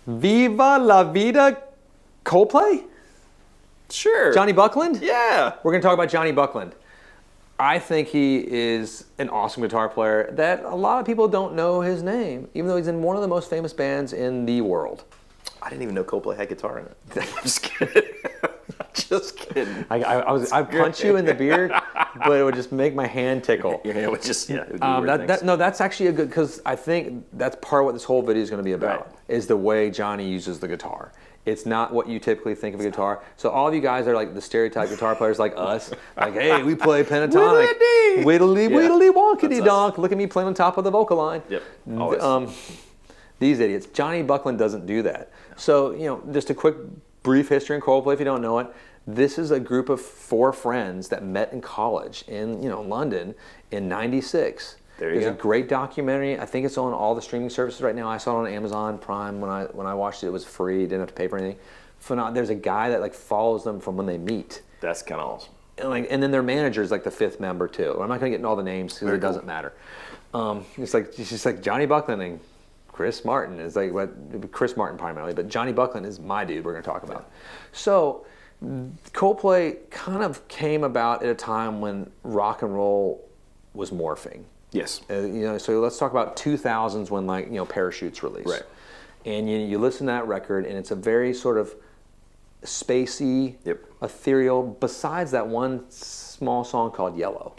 Viva la vida, Coldplay? Sure. Jonny Buckland? Yeah. We're going to talk about Jonny Buckland. I think he is an awesome guitar player that a lot of people don't know his name, even though he's in one of the most famous bands in the world. I didn't even know Coldplay had guitar in it. I'm just kidding. Just kidding. I'd punch you in the beard, but it would just make my hand tickle. Your hand would just, it would do weird things. No, that's actually a good, because I think that's part of what this whole video is going to be about, is the way Jonny uses the guitar. It's not what you typically think of a guitar. So all of you guys are like the stereotype guitar players like us. Like, hey, we play pentatonic. Whittly, whittly, wonkity donk. Look at me playing on top of the vocal line. Yep, always. These idiots. Jonny Buckland doesn't do that. So, just a quick brief history in Coldplay if you don't know it. This is a group of 4 friends that met in college in, London in '96. There's a great documentary. I think it's on all the streaming services right now. I saw it on Amazon Prime when I watched it. It was free. Didn't have to pay for anything. There's a guy that follows them from when they meet. That's kind of awesome. And then their manager is the 5th member too. I'm not going to get into all the names because it doesn't matter. It's just like Jonny Buckland and Chris Martin is Chris Martin primarily, but Jonny Buckland is my dude we're going to talk about. So Coldplay kind of came about at a time when rock and roll was morphing. Yes. So let's talk about 2000s when Parachutes released. Right. And you listen to that record and it's a very sort of spacey, ethereal, besides that one small song called Yellow.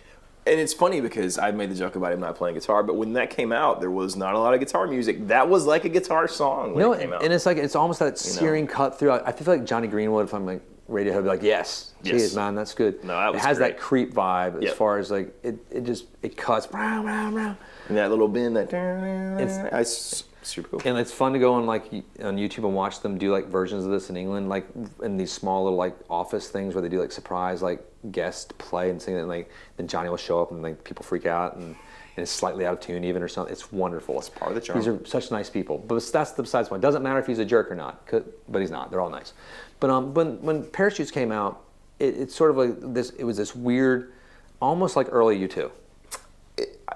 And it's funny because I made the joke about him not playing guitar, but when that came out, there was not a lot of guitar music. That was like a guitar song when it came out. And it's almost that searing cut through. I feel like Johnny Greenwood, if I'm Radiohead, would be like, yes, geez, man, that's good. No, that was It has great. that creep vibe as far as it cuts. And that little bend, it's super cool. And it's fun to go on YouTube and watch them do versions of this in England, in these small little office things where they do surprise guest play and sing it, and then Johnny will show up and people freak out and it's slightly out of tune even or something. It's wonderful. It's part of the charm. These are such nice people, but that's besides the point. It doesn't matter if he's a jerk or not, but he's not. They're all nice. But when Parachutes came out, it's sort of this. It was this weird, almost like early U2.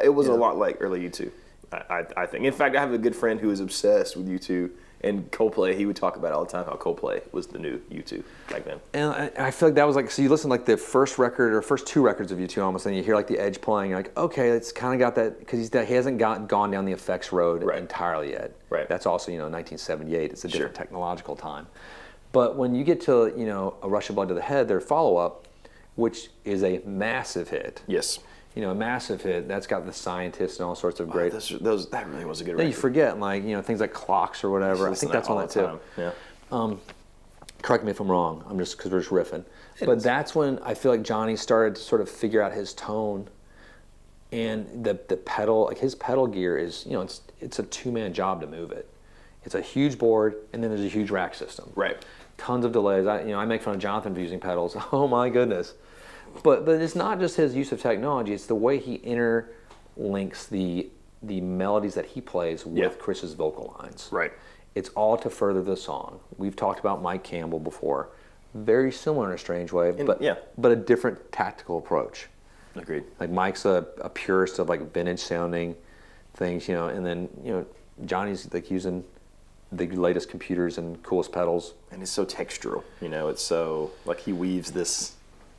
It was a lot like early U2. I think. In fact, I have a good friend who is obsessed with U2 and Coldplay. He would talk about it all the time how Coldplay was the new U2 back then. And I feel like that was so you listen to the first record or first 2 records of U2 almost, and you hear the Edge playing. You're like, okay, it's kind of got that because he hasn't gone down the effects road entirely yet. Right. That's also 1978. It's a different technological time. But when you get to A Rush of Blood to the Head, their follow-up, which is a massive hit. Yes. A massive hit. That's got the scientists and all sorts of great. That really was a good record. You forget things like Clocks or whatever. I think that's on that too. Yeah. Correct me if I'm wrong. I'm just because we're just riffing. But that's when I feel like Jonny started to sort of figure out his tone, and the pedal, his pedal gear is it's a 2-man job to move it. It's a huge board, and then there's a huge rack system. Right. Tons of delays. I make fun of Jonathan for using pedals. Oh my goodness. But it's not just his use of technology, it's the way he interlinks the melodies that he plays with Chris's vocal lines. Right. It's all to further the song. We've talked about Mike Campbell before. Very similar in a strange way, but a different tactical approach. Agreed. Mike's a purist of vintage sounding things, and then Johnny's using the latest computers and coolest pedals. And it's so textural, it's so he weaves this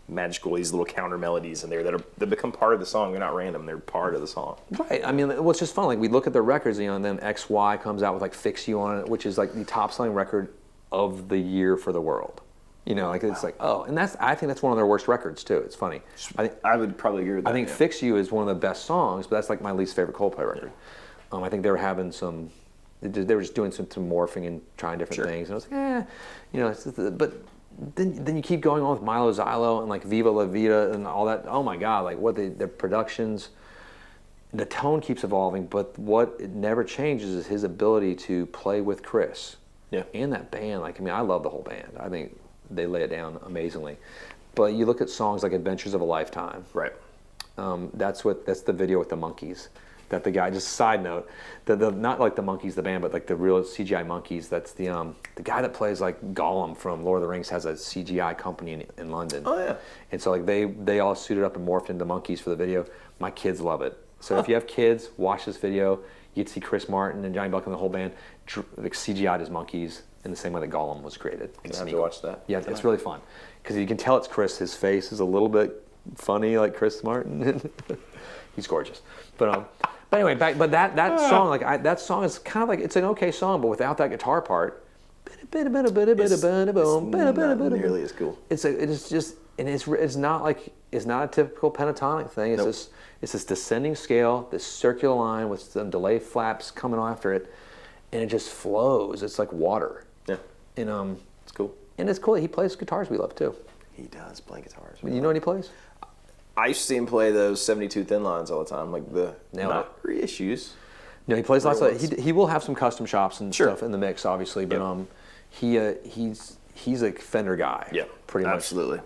magical, these little counter melodies in there that become part of the song. They're not random, they're part of the song. Right. I mean, it's just fun. We look at their records, and then XY comes out with Fix You on it, which is the top selling record of the year for the world. It's and I think that's one of their worst records too. It's funny. I would probably agree with that. I think Fix You is one of the best songs, but that's my least favorite Coldplay record. I think they were having they were just doing some morphing and trying different things, and I was but then you keep going on with Milo Xylo and Viva La Vida and all that. Oh my God, their productions, the tone keeps evolving, but what it never changes is his ability to play with Chris. Yeah. And that band, I love the whole band. I think they lay it down amazingly. But you look at songs like Adventures of a Lifetime. Right. That's the video with the monkeys. That the guy, just a side note, not the monkeys, the band, but the real CGI monkeys. That's the guy that plays Gollum from Lord of the Rings has a CGI company in London. Oh yeah. And so they all suited up and morphed into monkeys for the video. My kids love it. So if you have kids, watch this video. you'd see Chris Martin and Jonny Buckland and the whole band like CGI'd as monkeys in the same way that Gollum was created. I have to watch that. Yeah, it's really fun because you can tell it's Chris. His face is a little bit funny, like Chris Martin. He's gorgeous, but anyway, that song, like that song is kind of like, it's an okay song, but without that guitar part, It's not nearly as cool. it's not a typical pentatonic thing. It's Nope. it's this descending scale, this circular line with some delay flaps coming after it, and it just flows. It's like water. Yeah, And it's cool. and it's cool. He plays guitars we love too. He does play guitars. You know what he plays? I used to see him play those 72 thin lines all the time, like the Nailed not reissues. No, he plays lots of. ones. He will have some custom shops and Sure. stuff in the mix, obviously. But Yep. he's a Fender guy. Yeah, pretty much. absolutely.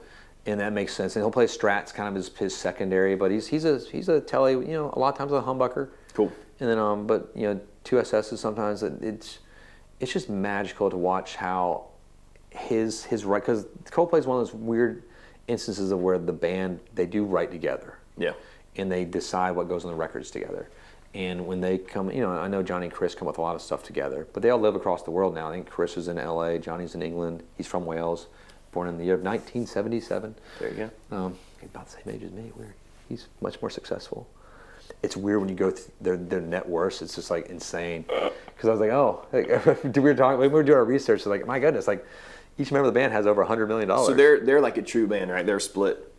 And that makes sense. And he'll play Strats, kind of his secondary. But he's a telly. You know, a lot of times a humbucker. Cool. And then but you know, 2SSs sometimes. It's just magical to watch how his right, because Coldplay is one of those weird instances of where the band, they do write together. Yeah. And they decide what goes on the records together. And when they come, you know, I know Jonny and Chris come with a lot of stuff together, but they all live across the world now. I think Chris is in LA, Johnny's in England. He's from Wales, born in the year of 1977. There you go. He's about the same age as me. Weird. He's much more successful. It's weird when you go through their net worths. It's just like insane. Because I was like, oh, we were talking when we were doing our research. It's like, my goodness, like each member of the band has over $100 million. So they're like a true band, right? They're split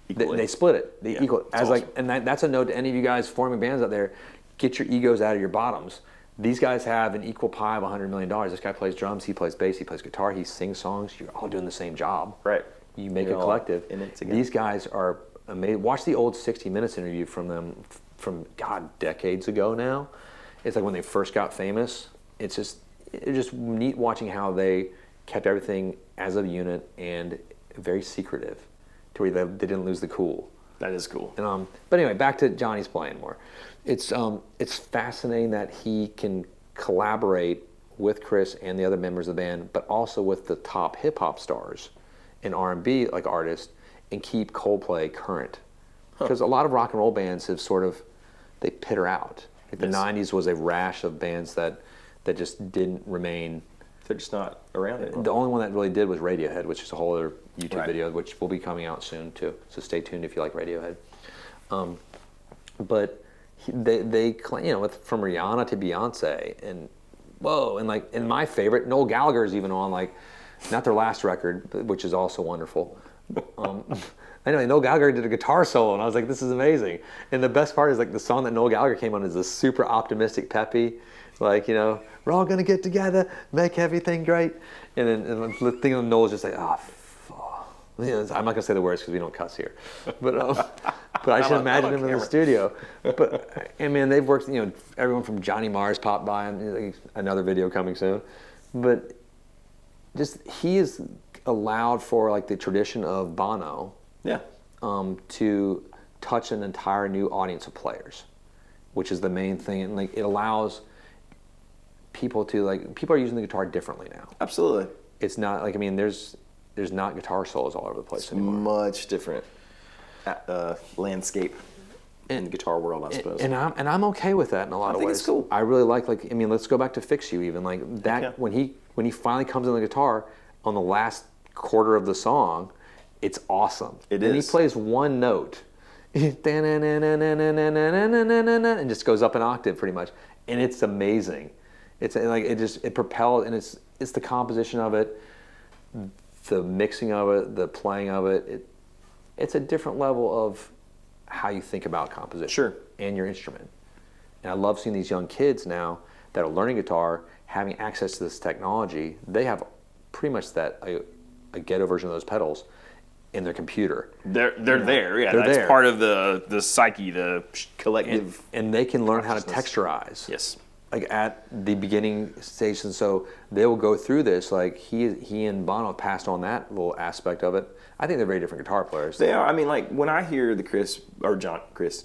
equally. They split it. They equal as awesome. like, and that's a note to any of you guys forming bands out there. Get your egos out of your bottoms. These guys have an equal pie of $100 million. This guy plays drums, he plays bass, he plays guitar, he sings songs. You're all doing the same job. Right. You make You're a all collective. in it together. These guys are amazing. Watch the old 60 Minutes interview from them from decades ago now. It's like when they first got famous. It's just neat watching how they kept everything as a unit and very secretive, to where they didn't lose the cool. That is cool. And, but anyway, back to Johnny's playing more. It's fascinating that he can collaborate with Chris and the other members of the band, but also with the top hip hop stars and R&B like artists, and keep Coldplay current. Because a lot of rock and roll bands have they peter out. Like the 90s was a rash of bands that just didn't remain. They're just not around anymore. The only one that really did was Radiohead, which is a whole other YouTube Right. video, which will be coming out soon too. So stay tuned if you like Radiohead. But they claim, you know, from Rihanna to Beyonce, and and my favorite, Noel Gallagher is even on, like, not their last record, which is also wonderful. Anyway, Noel Gallagher did a guitar solo, and I was like, this is amazing. And the best part is, like, the song that Noel Gallagher came on is this super optimistic, peppy, like, you know, we're all gonna get together, make everything great. And then the thing of Noel's just like, you know, I'm not gonna say the words because we don't cuss here, but I should imagine him in the studio. But I mean, they've worked. You know, everyone from Johnny Marrs popped by, and another video coming soon. But just he is allowed for, like, the tradition of Bono. Yeah. To touch an entire new audience of players, which is the main thing, and like it allows people to, like, people are using the guitar differently now. Absolutely. It's not like, I mean, there's not guitar solos all over the place anymore. Much different landscape in the guitar world, I suppose. And I'm okay with that in a lot of ways. I think it's cool. I really like I mean, let's go back to Fix You even, like that. Yeah. When he finally comes on the guitar on the last quarter of the song, it's awesome. It and is. he plays one note and just goes up an octave pretty much, and it's amazing. It's like it propels, and it's the composition of it, the mixing of it, the playing of it. It's a different level of how you think about composition. Sure. And your instrument. And I love seeing these young kids now that are learning guitar, having access to this technology. They have pretty much a ghetto version of those pedals in their computer. They're there, yeah. They're That's there. part of the psyche, the collective. And they can learn how to consciousness. texturize. Yes. Like at the beginning stage, and so they will go through this. Like he and Bono passed on that little aspect of it. I think they're very different guitar players. They are. I mean, like when I hear the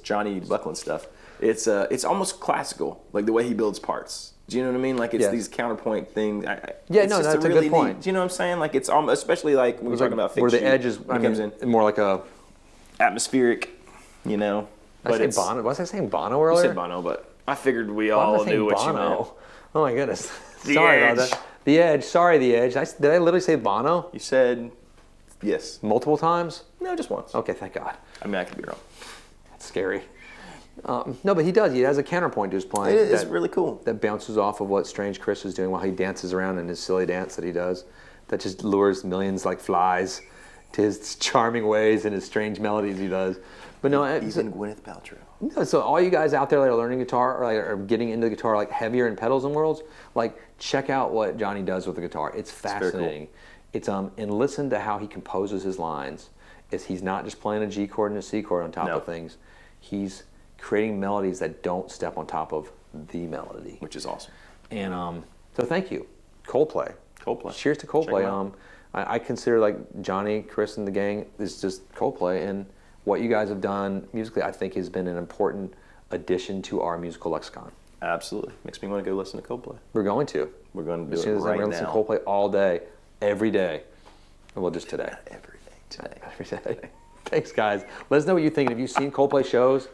Jonny Buckland stuff, it's almost classical, like the way he builds parts. Do you know what I mean? Like it's these counterpoint things. That's a good point. Do you know what I'm saying? Like it's especially like when we're talking about where Fix the You, edge is, comes in more like a atmospheric, you know. Was I saying Bono earlier? You said Bono, but I figured we Why am I all saying knew what you Bono? meant. Oh my goodness. The Sorry Edge. about that. The Edge. Sorry, The Edge. Did I literally say Bono You said yes. multiple times? No, just once. Okay, thank God. I mean, I could be wrong. That's scary. No, but he does. He has a counterpoint to his playing. It is really cool. That bounces off of what Strange Chris is doing while he dances around in his silly dance that he does. That just lures millions like flies to his charming ways and his strange melodies he does. But no, Even Gwyneth Paltrow. no, so all you guys out there that are learning guitar or, like, are getting into the guitar like heavier in pedals and worlds, like check out what Jonny does with the guitar. It's fascinating. It's and listen to how he composes his lines. He's not just playing a G chord and a C chord on top of things. He's creating melodies that don't step on top of the melody, Which is awesome. and so thank you, Coldplay. Coldplay. Cheers to Check 'em Coldplay. out. I consider like Jonny, Chris, and the gang is just Coldplay, and what you guys have done musically, I think, has been an important addition to our musical lexicon. Absolutely. Makes me want to go listen to Coldplay. We're going to. We're going to As do soon it as right I'm going to listen now. to Coldplay all day, every day. Well, just today. Every day today. Every day. Thanks, guys. Let us know what you think. If you've seen Coldplay shows,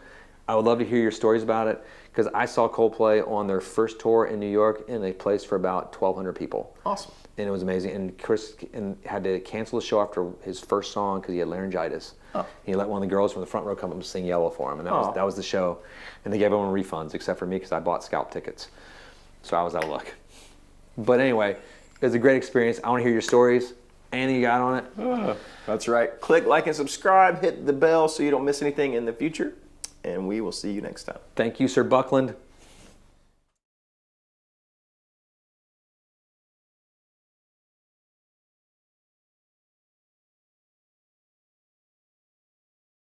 I would love to hear your stories about it, because I saw Coldplay on their first tour in New York, and they placed for about 1,200 people. Awesome. And it was amazing. And Chris had to cancel the show after his first song because he had laryngitis. Oh. He let one of the girls from the front row come up and sing Yellow for him, and Oh. that was the show. And they gave everyone refunds except for me because I bought scalp tickets. So I was out of luck. But anyway, it was a great experience. I want to hear your stories. Anything you got on it? That's right. Click like and subscribe. Hit the bell so you don't miss anything in the future. And we will see you next time. Thank you, Sir Buckland.